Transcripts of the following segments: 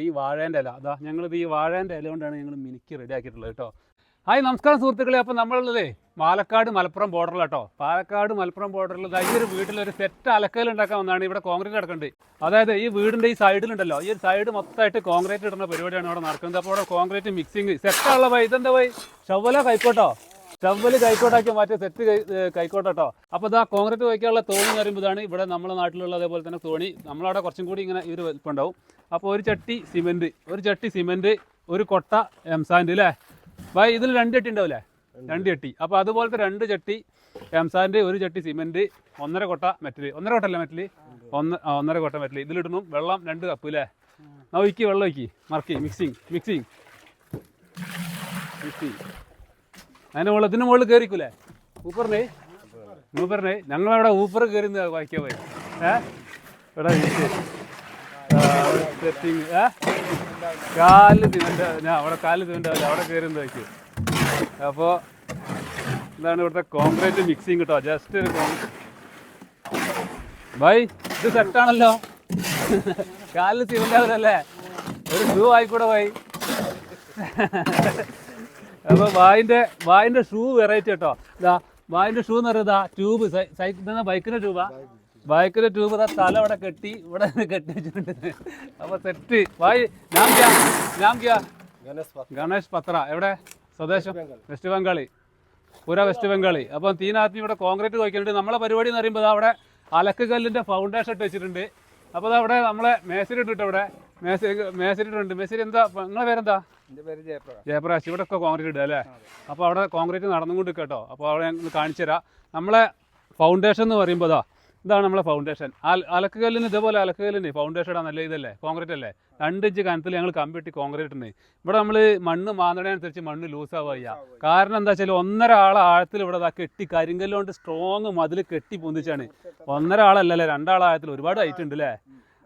ഈ വാഴേൻ്റെ ഇല അതാ ഞങ്ങളിത് ഈ വാഴേൻ്റെ ഇല കൊണ്ടാണ് ഞങ്ങൾ മിനുക്കി റെഡി ആക്കിയിട്ടുള്ളത് കേട്ടോ. ഹായ് നമസ്കാരം സുഹൃത്തുക്കളെ. അപ്പോൾ നമ്മളുള്ളത് പാലക്കാട് മലപ്പുറം ബോർഡറിൽ കേട്ടോ. പാലക്കാട് മലപ്പുറം ബോർഡറിൽ ഈ ഒരു വീട്ടിലൊരു സെറ്റ് അലക്കൽ ഉണ്ടാക്കാൻ വന്നാണ്. ഇവിടെ കോൺക്രീറ്റ് കിടക്കുന്നുണ്ട്. അതായത് ഈ വീടിൻ്റെ ഈ സൈഡിലുണ്ടല്ലോ, ഈ ഒരു സൈഡ് മൊത്തമായിട്ട് കോൺക്രീറ്റ് ഇടുന്ന പരിപാടിയാണ് ഇവിടെ നടക്കുന്നത്. അപ്പോൾ ഇവിടെ കോൺക്രീറ്റ് മിക്സിങ് സെറ്റുള്ള വൈ ഇതെന്താ വൈ ഷവല കൈക്കോട്ടോ, ഷവല് കൈക്കോട്ടാക്കി മാറ്റി സെറ്റ് കൈക്കോട്ടോ. അപ്പോൾ ഇതാ കോൺക്രീറ്റ് വയ്ക്കാനുള്ള തോണി എന്ന് പറയുമ്പോൾ ഇതാണ് ഇവിടെ നമ്മുടെ നാട്ടിലുള്ള അതേപോലെ തന്നെ തോണി. നമ്മളവിടെ കുറച്ചും കൂടി ഇങ്ങനെ ഈ ഒരു വലിപ്പം ഉണ്ടാവും. അപ്പോൾ ഒരു ചട്ടി സിമെൻറ്റ്, ഒരു കൊട്ട എംസാൻഡ് അല്ലേ ഭായ്, ഇതിൽ 2 ചട്ടി ഉണ്ടാവില്ലേ, 2 ചട്ടി. അപ്പോൾ അതുപോലത്തെ 2 ചട്ടി എംസാൻഡ്, ഒരു ചട്ടി സിമെൻറ്റ്, 1.5 കൊട്ട മെറ്റല്, 1.5 കൊട്ടല്ല മെറ്റല്, 1.5 കൊട്ട മെറ്റല്. ഇതിലിടുന്നു വെള്ളം 2 കപ്പ് അല്ലേ. ഒഴിക്കി വെള്ളം ഒഴിക്കി മറക്കി മിക്സിങ് അതിൻ്റെ മുകളിൽ ഇതിൻ്റെ മുകളിൽ കയറിക്കൂലേ ഊപ്പറിനെ ഞങ്ങളവിടെ ഊപ്പർ കയറി വായിക്കാൻ പോയി ഇവിടെ സെറ്റിങ് കാലിൽ സിമെൻ്റ് ഞാൻ അവിടെ കാലിൽ സിമെൻ്റ് ആവില്ല, അവിടെ കയറി വയ്ക്കും. അപ്പോൾ എന്താണ് ഇവിടുത്തെ കോൺക്രീറ്റ് മിക്സിങ് കിട്ടോ. ജസ്റ്റ് ഒരു ബൈ ഇത് സെറ്റാണല്ലോ. കാലിൽ സിമെൻ്റ് ആവില്ലല്ലേ, ഒരു ഷൂ ആയിക്കൂടെ ബൈ. അപ്പോൾ വായിൻ്റെ ഷൂ വെറൈറ്റി കേട്ടോ. ഇതാ വായിൻ്റെ ഷൂ എന്ന് പറയുന്നത് ട്യൂബ് ബൈക്കിൻ്റെ ട്യൂബ് തല ഇവിടെ കെട്ടി വെച്ചിട്ടുണ്ട്. അപ്പോൾ സെറ്റ് വായി ഗണേഷ് പത്ര എവിടെ സ്വദേശം വെസ്റ്റ് ബംഗാളി, പൂര വെസ്റ്റ് ബംഗാളി. അപ്പോൾ തീനാത്മി ഇവിടെ കോൺക്രീറ്റ് വയ്ക്കുന്നുണ്ട്. നമ്മളെ പരിപാടി എന്ന് പറയുമ്പോൾ അവിടെ അലക്ക് കല്ലിൻ്റെ ഫൗണ്ടേഷൻ ഇട്ട് വെച്ചിട്ടുണ്ട്. അപ്പോൾ അവിടെ നമ്മളെ മേശരി ഇട്ടിട്ട് ഇവിടെ മേശരി എന്താ നിങ്ങളെ പേരെന്താ? ജയപ്രകാശ്. ഇവിടെ ഒക്കെ കോൺക്രീറ്റ് ഇടുക അല്ലേ. അപ്പോൾ അവിടെ കോൺക്രീറ്റ് നടന്നുകൊണ്ട് കേട്ടോ. അപ്പോൾ അവിടെ ഞങ്ങൾ കാണിച്ചു തരാം. നമ്മളെ ഫൗണ്ടേഷൻ എന്ന് പറയുമ്പോൾ ഇതാണ് നമ്മളെ ഫൗണ്ടേഷൻ. അലക്കുകല്ലിന് ഇതേപോലെ അലക്കുകല്ലിന് ഫൗണ്ടേഷൻ ഇടാൻ നല്ല ഇതല്ലേ, കോൺക്രീറ്റ് അല്ലേ. 2 ഇഞ്ച് കനത്തിൽ ഞങ്ങൾ കമ്പിട്ടി കോൺക്രീറ്റ് ഉണ്ട്. ഇവിടെ നമ്മൾ മണ്ണ് മാന്തടനുസരിച്ച് മണ്ണ് ലൂസാവുക. കാരണം എന്താ വെച്ചാൽ 1.5 ആളെ ആഴത്തിൽ ഇവിടെ കെട്ടി കരിങ്കല്ലുകൊണ്ട് സ്ട്രോങ് മതിൽ കെട്ടി പൊന്തിച്ചാണ്. 1.5 ആളല്ലേ, 2 ആളെ ആഴത്തിൽ ഒരുപാട് ഹൈറ്റ് ഉണ്ട് അല്ലേ.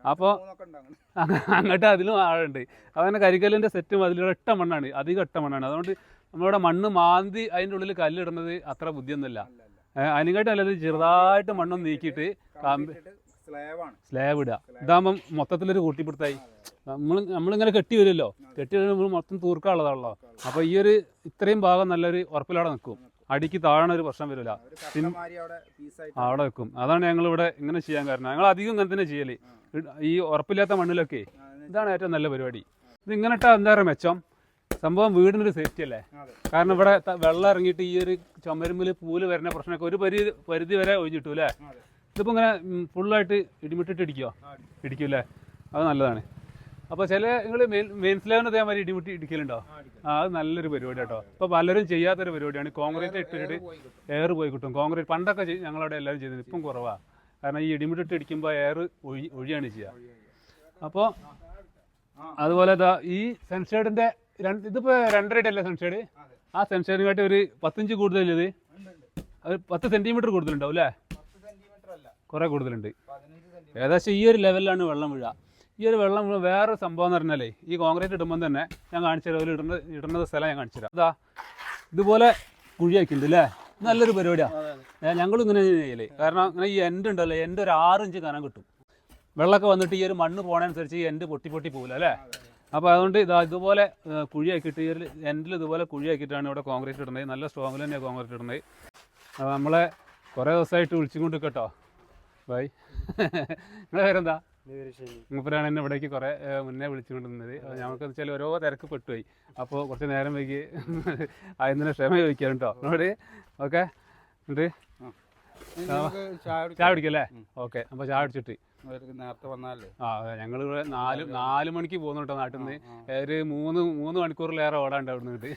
അപ്പോൾ അങ്ങോട്ട് അതിലും ആഴുണ്ട്. അങ്ങനെ കരിങ്കല്ലിൻ്റെ സെറ്റ് മതിലുള്ള ഇട്ട മണ്ണാണ്, അധികം ഇട്ട മണ്ണാണ്. അതുകൊണ്ട് നമ്മളിവിടെ മണ്ണ് മാന്തി അതിൻ്റെ ഉള്ളിൽ കല്ലിടുന്നത് അത്ര ബുദ്ധിയൊന്നുമില്ല. അതിനെക്കാട്ടും നല്ലത് ചെറുതായിട്ട് മണ്ണൊന്ന് നീക്കിയിട്ട് സ്ലാബ് ഇടുക. ഇതാകുമ്പം മൊത്തത്തിലൊരു കൂട്ടിപ്പിടുത്തായി. നമ്മളിങ്ങനെ കെട്ടി വരുമല്ലോ, കെട്ടി വരുമ്പോൾ മൊത്തം തൂർക്കാനുള്ളതാണല്ലോ. അപ്പോൾ ഈ ഒരു ഇത്രയും ഭാഗം നല്ലൊരു ഉറപ്പിലവിടെ നിൽക്കും. അടിക്ക് താഴണ ഒരു പ്രശ്നം വരില്ല, അവിടെ വെക്കും. അതാണ് ഞങ്ങളിവിടെ ഇങ്ങനെ ചെയ്യാൻ കാരണം. ഞങ്ങൾ അധികം ഇങ്ങനെ തന്നെ ചെയ്യല്. ഈ ഉറപ്പില്ലാത്ത മണ്ണിലൊക്കെ ഇതാണ് ഏറ്റവും നല്ല പരിപാടി. ഇത് ഇങ്ങനെ ഇട്ടാൽ എന്താ പറയുക മെച്ചം, സംഭവം വീടിനൊരു സേഫ്റ്റി അല്ലേ. കാരണം ഇവിടെ വെള്ളം ഇറങ്ങിയിട്ട് ഈ ഒരു ചുമരുമ്പിൽ പൂല് വരുന്ന പ്രശ്നമൊക്കെ ഒരു പരിധി വരെ ഒഴിഞ്ഞിട്ടു അല്ലേ. ഇതിപ്പോൾ ഇങ്ങനെ ഫുള്ളായിട്ട് ഇടിമിട്ടിട്ട് ഇടിക്കും അല്ലേ, അത് നല്ലതാണ്. അപ്പോൾ ചില നിങ്ങൾ മെയിൻ സ്ലാബിന് അതേമാതിരി ഇടിമുട്ടി ഇടിക്കലുണ്ടോ? അത് നല്ലൊരു പരിപാടി കേട്ടോ. ഇപ്പോൾ പലരും ചെയ്യാത്തൊരു പരിപാടിയാണ്. കോൺക്രീറ്റ് ഇട്ടിട്ട് എയർ പോയി കിട്ടും. കോൺക്രീറ്റ് പണ്ടൊക്കെ ഞങ്ങളവിടെ എല്ലാവരും ചെയ്തത്, ഇപ്പം കുറവാണ്. കാരണം ഈ ഇടിമുട്ടിട്ട് ഇടിക്കുമ്പോൾ എയർ ഒഴിയാണ് ചെയ്യുക. അപ്പോൾ അതുപോലെ ഈ സൺഷെയ്ഡിൻ്റെ ഇതിപ്പോൾ 2.5 അടി അല്ലേ സൺഷെയ്ഡ്. ആ സൺഷെയ്ഡിനെക്കാട്ടി ഒരു 10 ഇഞ്ച് കൂടുതൽ, അത് 10 സെൻറ്റിമീറ്റർ കൂടുതലുണ്ടാവും അല്ലേ, കുറേ കൂടുതലുണ്ട്. ഏകദേശം ഈ ഒരു ലെവലിലാണ് വെള്ളം വീഴുക. ഈ ഒരു വെള്ളം വേറെ സംഭവം എന്ന് പറഞ്ഞാലേ, ഈ കോൺക്രീറ്റ് ഇടുമ്പോൾ തന്നെ ഞാൻ കാണിച്ചു തരാം, ഇടുന്ന സ്ഥലം ഞാൻ കാണിച്ചു തരാം. അതാ ഇതുപോലെ കുഴിയാക്കിയിട്ടുണ്ട് അല്ലേ, നല്ലൊരു പരിപാടിയാണ്. ഞങ്ങളും ഇങ്ങനെ ചെയ്യല്. കാരണം ഇങ്ങനെ ഈ എൻഡ് ഉണ്ടല്ലോ, എൻഡ് ഒരു 6 ഇഞ്ച് കനം കിട്ടും. വെള്ളമൊക്കെ വന്നിട്ട് ഈ ഒരു മണ്ണ് പോണനുസരിച്ച് ഈ എൻഡ് പൊട്ടി പോകില്ല അല്ലേ. അപ്പോൾ അതുകൊണ്ട് ഇതുപോലെ കുഴിയാക്കിയിട്ട് ഈ ഒരു എൻഡിൽ ഇതുപോലെ കുഴിയാക്കിയിട്ടാണ് ഇവിടെ കോൺക്രീറ്റ് ഇടുന്നത്. നല്ല സ്ട്രോങ്ങിൽ തന്നെയാണ് കോൺക്രീറ്റ് ഇടുന്നത്. അപ്പോൾ നമ്മളെ കുറേ ദിവസമായിട്ട് വിളിച്ചുകൊണ്ട് കേട്ടോ ബൈ. നിങ്ങളെ പേരെന്താ? മൂപ്പരാണ് എന്നെ ഇവിടേക്ക് കുറേ മുന്നേ വിളിച്ചുകൊണ്ടിരുന്നത്. ഞങ്ങൾക്ക് വെച്ചാൽ ഓരോ തിരക്ക് പെട്ടുപോയി. അപ്പോൾ കുറച്ച് നേരം വൈകി അതിന് ക്ഷമ ചോദിക്കാം കേട്ടോ എന്നോട്. ഓക്കെ, എന്നിട്ട് ചായ കുടിക്കല്ലേ? ഓക്കെ, അപ്പോൾ ചായ കുടിച്ചിട്ട് നേരത്തെ വന്നാലേ. ഞങ്ങളിവിടെ 4 മണിക്ക് പോകുന്നു കേട്ടോ നാട്ടിൽ നിന്ന്. ഒരു 3 മണിക്കൂറിലേറെ ഓടാണ്ട് അവിടെ നിന്നിട്ട്.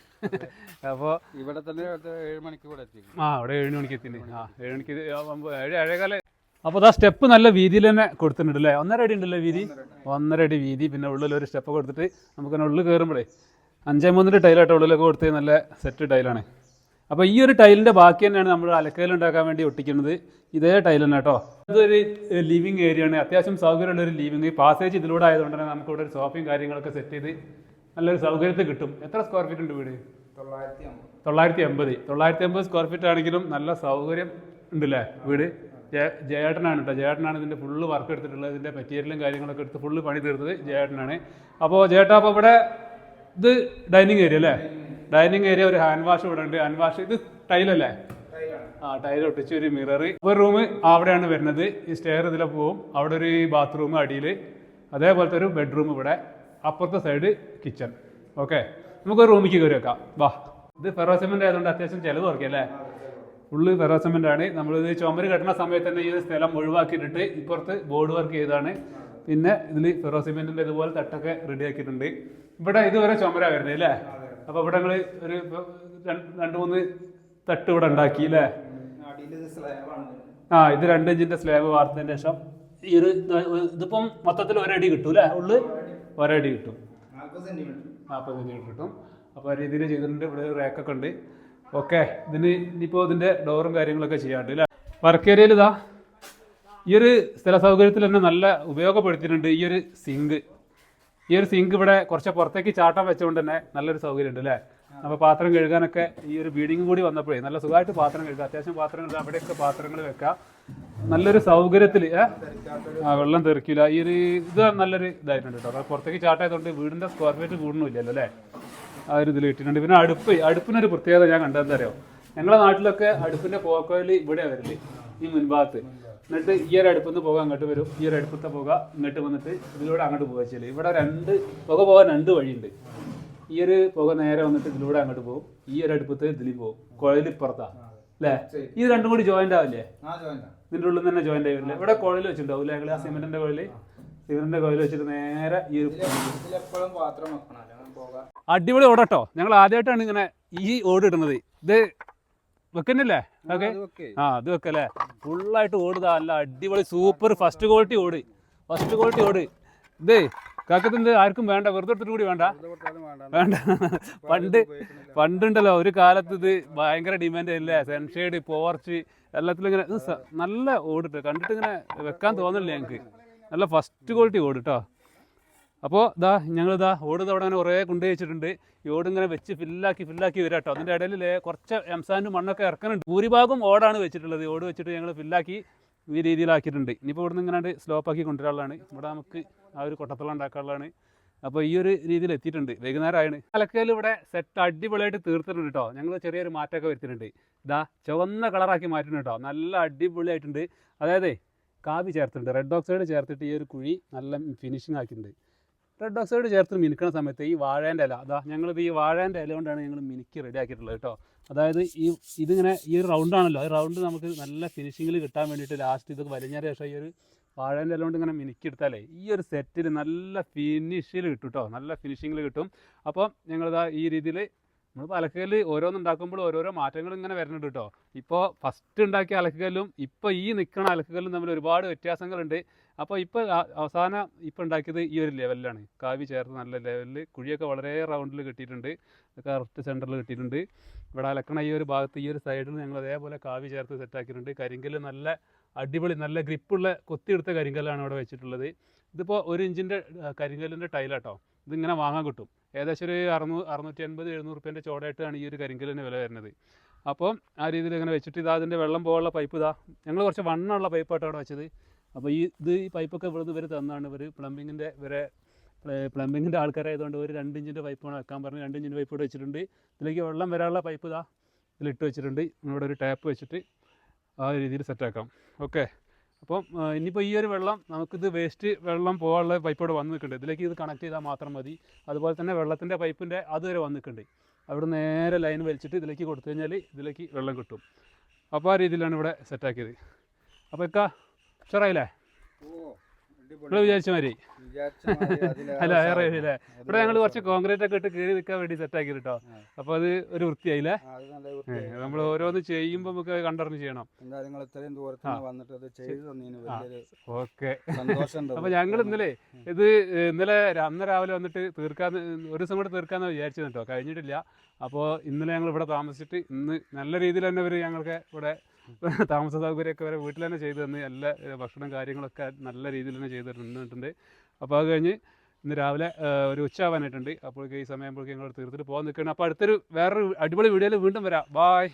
അപ്പോൾ ഇവിടെ തന്നെ 7 മണിക്ക് ഇവിടെ എത്തി. അവിടെ 7 മണിക്ക് എത്തിണ്ട്. 7 മണിക്ക് 7:15. അപ്പോൾ ആ സ്റ്റെപ്പ് നല്ല വീതിയിൽ തന്നെ കൊടുത്തിട്ടുണ്ട് അല്ലേ. 1.5 അടി ഉണ്ടല്ലോ വീതി, 1.5 അടി വീതി. പിന്നെ ഉള്ളിലൊരു സ്റ്റെപ്പ് കൊടുത്തിട്ട് നമുക്കങ്ങനെ ഉള്ളിൽ കയറുമ്പോഴേ 5.3 ടൈലായിട്ട് ഉള്ളിലൊക്കെ കൊടുത്ത് നല്ല സെറ്റ് ടൈലാണ്. അപ്പോൾ ഈ ഒരു ടൈലിൻ്റെ ബാക്കി തന്നെയാണ് നമ്മൾ അലക്കലുണ്ടാക്കാൻ വേണ്ടി ഒട്ടിക്കുന്നത്. ഇതേ ടൈൽ തന്നെ കേട്ടോ. ഇതൊരു ലിവിങ് ഏരിയ ആണ്, അത്യാവശ്യം സൗകര്യമുള്ളൊരു ലിവിങ്. പാസേജ് ഇതിലൂടെ ആയതുകൊണ്ട് തന്നെ നമുക്കിവിടെ ഒരു സോഫയും കാര്യങ്ങളൊക്കെ സെറ്റ് ചെയ്ത് നല്ലൊരു സൗകര്യത്തിൽ കിട്ടും. എത്ര സ്ക്വയർ ഫീറ്റ് ഉണ്ട് വീട്? 950 സ്ക്വയർ ഫീറ്റ് ആണെങ്കിലും നല്ല സൗകര്യം ഉണ്ടല്ലേ വീട്. ജയേട്ടനാണ് കേട്ടോ. ജയേട്ടനാണ് ഇതിൻ്റെ ഫുള്ള് വർക്ക് എടുത്തിട്ടുള്ളത്. ഇതിൻ്റെ മെറ്റീരിയലും കാര്യങ്ങളൊക്കെ എടുത്ത് ഫുള്ള് പണി തീർത്തത് ജയേട്ടനാണ്. അപ്പോൾ ജയേട്ടാ, അപ്പോൾ ഇവിടെ ഇത് ഡൈനിങ് ഏരിയ അല്ലേ? ഡൈനിങ് ഏരിയ, ഒരു ഹാൻഡ് വാഷ് ഇവിടെ ഉണ്ട്. ഹാൻഡ് വാഷ് ഇത് ടൈലല്ലേ? ടൈൽ ഒട്ടിച്ച് ഒരു മിറർ. ഒരു റൂം അവിടെയാണ് വരുന്നത്. ഈ സ്റ്റെയർ ഇതിലെ പോവും. അവിടെ ഒരു ബാത്റൂം അടിയിൽ, അതേപോലത്തെ ഒരു ബെഡ്റൂം ഇവിടെ, അപ്പുറത്തെ സൈഡ് കിച്ചൺ. ഓക്കെ, നമുക്കൊരു റൂമിലേക്ക് കയറി വെക്കാം. വാ. ഇത് ഫെറോ സിമെന്റ് ആയതുകൊണ്ട് അത്യാവശ്യം ചിലവ് കുറയ്ക്കും അല്ലേ? ഫുള്ള് ഫെറോ സിമെന്റ് ആണ്. നമ്മളിത് ചുമര് കെട്ടുന്ന സമയത്ത് തന്നെ ഈ സ്ഥലം ഒഴിവാക്കിയിട്ടിട്ട് ഇപ്പുറത്ത് ബോർഡ് വർക്ക് ചെയ്താണ്. പിന്നെ ഇതിൽ ഫെറോ സിമെന്റിന്റെ ഇതുപോലെ തട്ടൊക്കെ റെഡി ആക്കിയിട്ടുണ്ട്. ഇവിടെ ഇതുവരെ ചുമരാ വരുന്നത് അല്ലേ? അപ്പൊ ഇവിടെ ഞങ്ങൾ ഒരു 2-3 തട്ട് ഇവിടെ ഉണ്ടാക്കി അല്ലേ? ഇത് 2 ഇഞ്ചിന്റെ സ്ലാബ് വാർത്തതിന് ശേഷം ഈ ഒരു ഇതിപ്പം മൊത്തത്തിൽ ഒരടി കിട്ടും അല്ലേ? ഉള്ളു ഒരടി കിട്ടും, 40 സെന്റിമീറ്റർ കിട്ടും. അപ്പോൾ ആ രീതിയിൽ ചെയ്തിട്ടുണ്ട്. ഇവിടെ റാക്കൊക്കെ ഉണ്ട്. ഓക്കെ, ഇതിന് ഇനിയിപ്പോൾ ഇതിന്റെ ഡോറും കാര്യങ്ങളൊക്കെ ചെയ്യാണ്ട് അല്ലേ? വർക്ക് ഏരിയയിൽ ഇതാ ഈ ഒരു സ്ഥല സൗകര്യത്തിൽ തന്നെ നല്ല ഉപയോഗപ്പെടുത്തിയിട്ടുണ്ട് ഈ ഒരു സിങ്ക്. ഈ ഒരു സിങ്ക് ഇവിടെ കുറച്ച് പുറത്തേക്ക് ചാട്ടം വെച്ചുകൊണ്ട് തന്നെ നല്ലൊരു സൗകര്യം ഉണ്ട് അല്ലേ? അപ്പോൾ പാത്രം കഴുകാനൊക്കെ ഈ ഒരു ബീഡിങ് കൂടി വന്നപ്പോഴേ നല്ല സുഖമായിട്ട് പാത്രം കഴുകാം. അത്യാവശ്യം പാത്രങ്ങൾ അവിടെയൊക്കെ പാത്രങ്ങൾ വെക്കാം. നല്ലൊരു സൗകര്യത്തിൽ വെള്ളം തെറിക്കില്ല. ഈ ഒരു ഇത് നല്ലൊരു ഇതായിട്ടുണ്ട് കേട്ടോ. അപ്പോൾ പുറത്തേക്ക് ചാട്ടായതുകൊണ്ട് വീടിൻ്റെ സ്ക്വയർ ഫീറ്റ് കൂടണമില്ലല്ലോ അല്ലേ? ആ ഒരു ഇതിൽ ഇട്ടിട്ടുണ്ട്. പിന്നെ അടുപ്പിനൊരു പ്രത്യേകത ഞാൻ കണ്ടതെന്ന് അറിയാം. ഞങ്ങളുടെ നാട്ടിലൊക്കെ അടുപ്പിൻ്റെ പോക്കോയിൽ ഇവിടെ വരില്ലേ, ഈ മുൻഭാഗത്ത്. എന്നിട്ട് ഈ ഒരു അടുപ്പിൽ നിന്ന് പോകാൻ അങ്ങോട്ട് വരും, ഈ ഒരു അടുപ്പത്തെ പോക ഇങ്ങോട്ട് വന്നിട്ട് ഇതിലൂടെ അങ്ങോട്ട് പോകാൻ ചെയ്യില്ല. ഇവിടെ പുക പോകാൻ 2 വഴിയുണ്ട്. ഈ ഒരു പുക നേരെ വന്നിട്ട് ഇതിലൂടെ അങ്ങോട്ട് പോകും, ഈ ഒരു അടുപ്പത്ത് ഇതിലും പോകും. കുഴൽ ഇപ്പുറത്താ അല്ലേ? ഇത് രണ്ടും കൂടി ജോയിന്റ് ആവില്ലേ? ഇതിൻ്റെ ഉള്ളിൽ തന്നെ ജോയിന്റ് ആവില്ലേ? ഇവിടെ കുഴൽ വെച്ചിട്ടുണ്ടാവും അല്ലേ? ആ സിമെന്റിന്റെ കുഴൽ വെച്ചിട്ട് നേരെ ഈ അടിപൊളി ഓടട്ടോ. ഞങ്ങൾ ആദ്യമായിട്ടാണ് ഇങ്ങനെ ഈ ഓട് ഇടുന്നത്. ഇത് വെക്കുന്നില്ലേ? ഓക്കെ, അത് വെക്കല്ലേ? ഫുള്ളായിട്ട് ഓടുതാ. നല്ല അടിപൊളി സൂപ്പർ ഫസ്റ്റ് ക്വാളിറ്റി ഓട്. ഇതേ കാക്കത്തിന്റെ ആർക്കും വേണ്ട, വെറുതെ എടുത്തിട്ട് കൂടി വേണ്ട. പണ്ടുണ്ടല്ലോ ഒരു കാലത്ത് ഇത് ഭയങ്കര ഡിമാൻഡ് അല്ലേ? സൺഷെയ്ഡ്, പോർച്ച് എല്ലാത്തിലും ഇങ്ങനെ നല്ല ഓടിട്ട് കണ്ടിട്ട് ഇങ്ങനെ വെക്കാൻ തോന്നില്ല ഞങ്ങൾക്ക്. നല്ല ഫസ്റ്റ് ക്വാളിറ്റി ഓട് കേട്ടോ. അപ്പോൾ ഞങ്ങളിതാ ഓട് അവിടെ അങ്ങനെ കുറേ കൊണ്ടു വെച്ചിട്ടുണ്ട്. ഈ ഓട് ഇങ്ങനെ വെച്ച് ഫില്ലാക്കി വരാം കേട്ടോ. അതിൻ്റെ ഇടയിൽ കുറച്ച് എംസാൻഡ് മണ്ണൊക്കെ ഇറക്കുന്നുണ്ട്. ഭൂരിഭാഗം ഓടാണ് വെച്ചിട്ടുള്ളത്. ഓട് വെച്ചിട്ട് ഞങ്ങൾ ഫില്ലാക്കി ഈ രീതിയിലാക്കിയിട്ടുണ്ട്. ഇനിയിപ്പോൾ ഇവിടുന്ന് ഇങ്ങനെ സ്ലോപ്പാക്കി കൊണ്ടുവരാനുള്ളതാണ്. ഇവിടെ നമുക്ക് ആ ഒരു കൊട്ടത്തളം ഉണ്ടാക്കാനുള്ളതാണ്. അപ്പോൾ ഈ ഒരു രീതിയിൽ എത്തിയിട്ടുണ്ട്. വൈകുന്നേരമാണ്. അലക്കയിൽ ഇവിടെ സെറ്റ് അടിപൊളിയായിട്ട് തീർത്തിട്ടുണ്ട് കേട്ടോ. ഞങ്ങൾ ചെറിയൊരു മാറ്റമൊക്കെ വരുത്തിയിട്ടുണ്ട്. ചുവന്ന കളറാക്കി മാറ്റിയിട്ടുണ്ട് കേട്ടോ. നല്ല അടിപൊളിയായിട്ടുണ്ട്. അതായത് കാവി ചേർത്തിട്ടുണ്ട്, റെഡ് ഓക്സൈഡ് ചേർത്തിട്ട് ഈ ഒരു കുഴി നല്ല ഫിനിഷിങ് ആക്കിയിട്ടുണ്ട്. റെഡ് ഓക്സൈഡ് ചേർത്ത് മിനുക്കുന്ന സമയത്ത് ഈ വാഴേൻ്റെ ഇല, ഞങ്ങളിത് ഈ വാഴേൻ്റെ ഇല കൊണ്ടാണ് ഞങ്ങൾ മിനുക്കി റെഡി ആക്കിയിട്ടുള്ളത് കേട്ടോ. അതായത് ഇതിങ്ങനെ ഈ ഒരു റൗണ്ടാണല്ലോ, ഈ റൗണ്ട് നമുക്ക് നല്ല ഫിനിഷിങ്ങിൽ കിട്ടാൻ വേണ്ടിയിട്ട് ലാസ്റ്റ് ഇത് വലിഞ്ഞതിന് ശേഷം ഈ ഒരു വാഴേൻ്റെ ഇല കൊണ്ട് ഇങ്ങനെ മിനുക്കിയെടുത്താലേ ഈ ഒരു സെറ്റിൽ നല്ല ഫിനിഷിൽ കിട്ടും കേട്ടോ. നല്ല ഫിനിഷിങ്ങിൽ കിട്ടും. അപ്പം ഞങ്ങളിതാ ഈ രീതിയിൽ നമ്മൾ അലക്കുകൽ ഓരോന്നുണ്ടാക്കുമ്പോൾ ഓരോരോ മാറ്റങ്ങൾ ഇങ്ങനെ വരുന്നുണ്ട് കേട്ടോ. ഇപ്പോൾ ഫസ്റ്റ് ഉണ്ടാക്കിയ അലക്കുകല്ലും ഇപ്പോൾ ഈ നിൽക്കുന്ന അലക്കുകല്ലും തമ്മിൽ ഒരുപാട് വ്യത്യാസങ്ങളുണ്ട്. അപ്പോൾ ഇപ്പോൾ അവസാനം ഇപ്പോൾ ഉണ്ടാക്കിയത് ഈ ഒരു ലെവലിലാണ്, കാവി ചേർത്ത് നല്ല ലെവലിൽ. കുഴിയൊക്കെ വളരെ റൗണ്ടിൽ കിട്ടിയിട്ടുണ്ട്, കറക്റ്റ് സെൻറ്ററിൽ കിട്ടിയിട്ടുണ്ട്. ഇവിടെ അലക്കണ ഈ ഒരു ഭാഗത്ത് ഈ ഒരു സൈഡിൽ ഞങ്ങൾ അതേപോലെ കാവി ചേർത്ത് സെറ്റാക്കിയിട്ടുണ്ട്. കരിങ്കല്ല് നല്ല അടിപൊളി നല്ല ഗ്രിപ്പുള്ള കൊത്തിയെടുത്ത കരിങ്കല്ലാണ് ഇവിടെ വെച്ചിട്ടുള്ളത്. ഇതിപ്പോൾ 1 ഇഞ്ചിൻ്റെ കരിങ്കല്ലിൻ്റെ ടൈലാട്ടോ. ഇതിങ്ങനെ വാങ്ങാൻ കിട്ടും. ഏകദേശം ഒരു 650-700 റുപ്യേൻ്റെ ചോടായിട്ടാണ് ഈ ഒരു കരിങ്കല്ലിന് വില വരുന്നത്. അപ്പോൾ ആ രീതിയിൽ ഇങ്ങനെ വെച്ചിട്ട് അതിൻ്റെ വെള്ളം പോകാനുള്ള പൈപ്പ് ഞങ്ങൾ കുറച്ച് വണ്ണമുള്ള പൈപ്പായിട്ടാണ് അവിടെ വെച്ചത്. അപ്പോൾ ഈ പൈപ്പൊക്കെ ഇവിടുന്ന് ഇവർ തന്നാണ്. പ്ലംബിങ്ങിൻ്റെ ആൾക്കാരായതുകൊണ്ട് ഒരു 2 ഇഞ്ചിൻ്റെ പൈപ്പാണ് വെക്കാൻ പറഞ്ഞ് 2 ഇഞ്ചിൻ്റെ പൈപ്പ് ഇവിടെ വെച്ചിട്ടുണ്ട്. ഇതിലേക്ക് വെള്ളം വരാനുള്ള പൈപ്പ് ഇതിലിട്ട് വെച്ചിട്ടുണ്ട്. ഇവിടെ ഒരു ടാപ്പ് വെച്ചിട്ട് ആ രീതിയിൽ സെറ്റാക്കാം. ഓക്കെ, അപ്പം ഇനിയിപ്പോൾ ഈ ഒരു വെള്ളം നമുക്കിത് വേസ്റ്റ് വെള്ളം പോകാനുള്ള പൈപ്പ് ഇവിടെ വന്ന് നിൽക്കുന്നുണ്ട്. ഇതിലേക്ക് ഇത് കണക്ട് ചെയ്താൽ മാത്രം മതി. അതുപോലെ തന്നെ വെള്ളത്തിൻ്റെ പൈപ്പിൻ്റെ അതുവരെ വന്ന് നിൽക്കുന്നുണ്ട്. അവിടെ നേരെ ലൈൻ വലിച്ചിട്ട് ഇതിലേക്ക് കൊടുത്തു കഴിഞ്ഞാൽ ഇതിലേക്ക് വെള്ളം കിട്ടും. അപ്പോൾ ആ രീതിയിലാണ് ഇവിടെ സെറ്റാക്കിയത്. അപ്പോൾ ഉഷാറായില്ലേ? ഇവിടെ വിചാരിച്ച മാതിരി അല്ല ഏറെ അല്ലേ? ഇവിടെ ഞങ്ങൾ കുറച്ച് കോൺക്രീറ്റ് ഒക്കെ ഇട്ട് കയറി നിൽക്കാൻ വേണ്ടി സെറ്റാക്കി കേട്ടോ. അപ്പോൾ അത് ഒരു വൃത്തിയായില്ലേ? നമ്മൾ ഓരോന്ന് ചെയ്യുമ്പോൾ നമുക്ക് കണ്ടറിഞ്ഞ് ചെയ്യണം. ഓക്കെ, അപ്പോൾ ഞങ്ങൾ ഇന്നലെ അന്ന് രാവിലെ വന്നിട്ട് ഒരു ദിവസം കൂടെ തീർക്കാന്ന് വിചാരിച്ചത് കേട്ടോ. കഴിഞ്ഞിട്ടില്ല. അപ്പോൾ ഇന്നലെ ഞങ്ങൾ ഇവിടെ താമസിച്ചിട്ട് ഇന്ന് നല്ല രീതിയിൽ തന്നെ ഞങ്ങൾക്ക് ഇവിടെ താമസ സൗകര്യമൊക്കെ വരെ വീട്ടിൽ തന്നെ ചെയ്തു തന്ന് എല്ലാ ഭക്ഷണം കാര്യങ്ങളൊക്കെ നല്ല രീതിയിൽ തന്നെ ചെയ്ത് തന്നിട്ടുണ്ട്. അപ്പോൾ അത് കഴിഞ്ഞ് ഇന്ന് രാവിലെ ഒരു ഉച്ചയാവാനായിട്ടുണ്ട്. അപ്പോഴേക്ക് ഈ സമയമ്പോഴേക്കും ഞങ്ങൾ തീർത്തിട്ട് പോകാൻ നിൽക്കുകയാണ്. അപ്പോൾ വേറൊരു അടിപൊളി വീഡിയോയിൽ വീണ്ടും വരാം. ബായ്.